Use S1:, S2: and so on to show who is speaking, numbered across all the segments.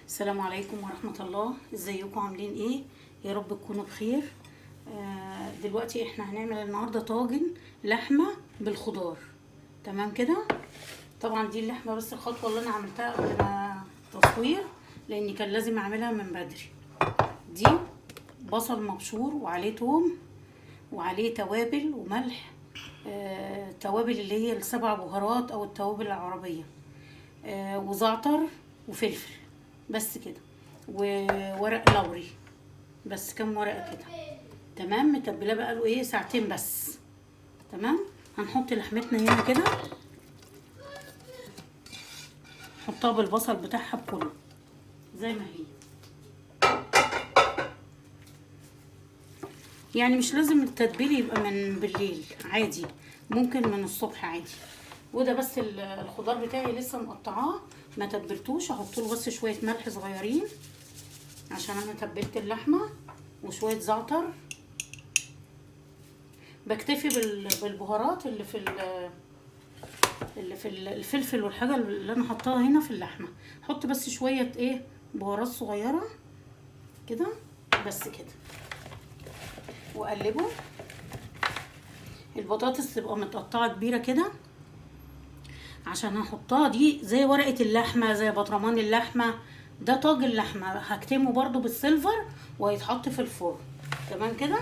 S1: السلام عليكم ورحمة الله. ازيكم عاملين ايه؟ يا رب تكونوا بخير. دلوقتي احنا هنعمل النهاردة طاجن لحمة بالخضار. تمام كده. طبعا دي اللحمة بس الخطوة اللي انا عملتها قبل ما تصوير، لاني كان لازم اعملها من بدري. دي بصل مبشور وعليه توم وعليه توابل وملح، توابل اللي هي السبع بهارات او التوابل العربية، وزعتر وفلفل، بس كده، وورق لوري، بس كام ورقه كده. تمام. متبلاه بقى له ايه ساعتين بس. تمام. هنحط لحمتنا هنا كده، نحطها بالبصل بتاعها بكله زي ما هي. يعني مش لازم التتبيل يبقى من بالليل، عادي ممكن من الصبح عادي. وده بس الخضار بتاعي لسه مقطعاه، ما تبلتوش. هحط له بس شويه ملح صغيرين عشان انا تبلت اللحمه، وشويه زعتر. بكتفي بالبهارات اللي في الفلفل والحاجه اللي انا حطاها هنا في اللحمه. احط بس شويه ايه بهارات صغيره كده، بس كده، واقلبه. البطاطس تبقى متقطعه كبيره كده عشان هحطها، دي زي ورقه اللحمه، زي برطمان اللحمه. ده طاجن لحمه هكتمه برضو بالسيلفر وهيتحط في الفرن. تمام كده.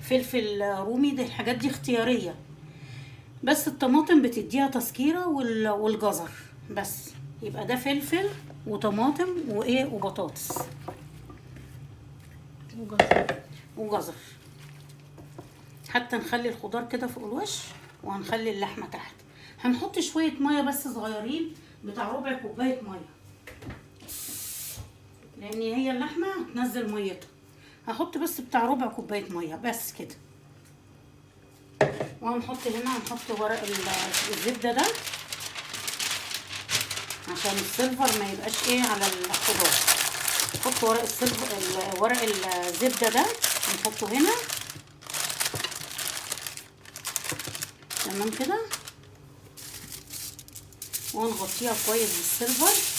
S1: فلفل رومي، دي الحاجات دي اختياريه، بس الطماطم بتديها تسكيره والجزر بس. يبقى ده فلفل وطماطم وايه وبطاطس وجزر. حتى نخلي الخضار كده فوق الوش، وهنخلي اللحمه تحت. هنحط شويه ميه بس صغيرين، بتاع ربع كوبايه ميه، لان هي اللحمه هتنزل ميتها. هحط بس بتاع ربع كوبايه ميه بس كده. وهنحط هنا، هنحط ورق الزبده ده عشان السيلفر ما يبقاش ايه على الخضار. نحط ورق السيلفر، ورق الزبده ده نحطه هنا. تمام كده. وهنغطيها كويس بالسيلفر.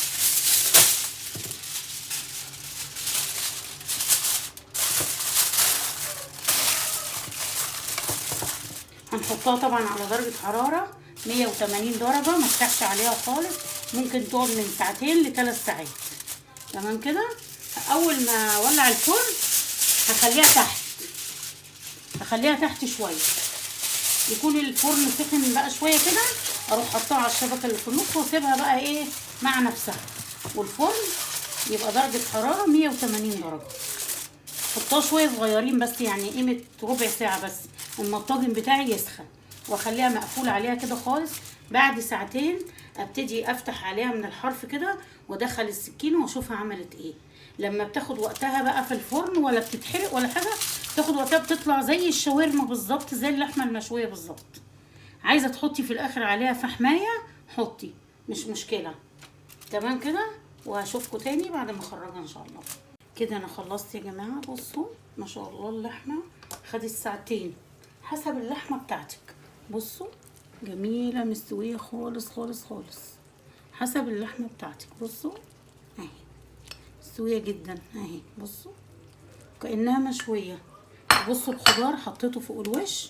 S1: هنحطها طبعا على درجة حرارة 180 درجة، ما تفتحش عليها خالص. ممكن تقعد من ساعتين ل3 ساعات. تمام كده. اول ما اولع الفرن هخليها تحت شوية، يكون الفرن سخن بقى شوية كده. اروح حطها على الشبكة اللي في النص واسيبها بقى ايه مع نفسها. والفرن يبقى درجة حرارة 180 درجة. حطها شويه صغيرين بس، يعني قيمه ربع ساعه بس، اما الطاجن بتاعي يسخن. واخليها مقفول عليها كده خالص. بعد ساعتين ابتدي افتح عليها من الحرف كده، وادخل السكينه واشوفها عملت ايه. لما بتاخد وقتها بقى في الفرن، ولا بتتحرق ولا حاجه، تاخد وقتها، بتطلع زي الشاورما بالظبط، زي اللحمه المشويه بالظبط. عايزه تحطي في الاخر عليها فحمايه حطي، مش مشكله. تمام كده. وهشوفكم تاني بعد ما اخرجها ان شاء الله. كده انا خلصت يا جماعه. بصوا ما شاء الله، اللحمه خدت ساعتين حسب اللحمه بتاعتك. بصوا جميله مستويه خالص خالص خالص، حسب اللحمه بتاعتك. بصوا اهي مستويه جدا اهي، بصوا كانها مشويه. بصوا الخضار حطيته فوق الوش،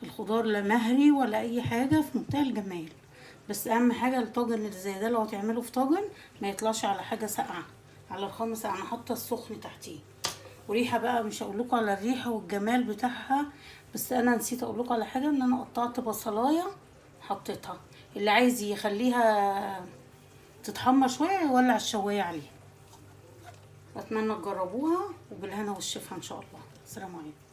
S1: الخضار لا مهري ولا اي حاجه، في منتهى الجمال. بس اهم حاجه الطاجن اللي زي ده لو هتعمله في طاجن ما يطلعش على حاجه ساقعه، على الخامس انا حاطه السخن تحتيه. وريحه بقى مش هقول لكم على الريحه والجمال بتاعها. بس انا نسيت اقول لكم على حاجه، ان انا قطعت بصلايه حطيتها. اللي عايز يخليها تتحمر شويه يولع الشوايه عليها. اتمنى تجربوها، وبالهنا والشفا ان شاء الله. السلام عليكم.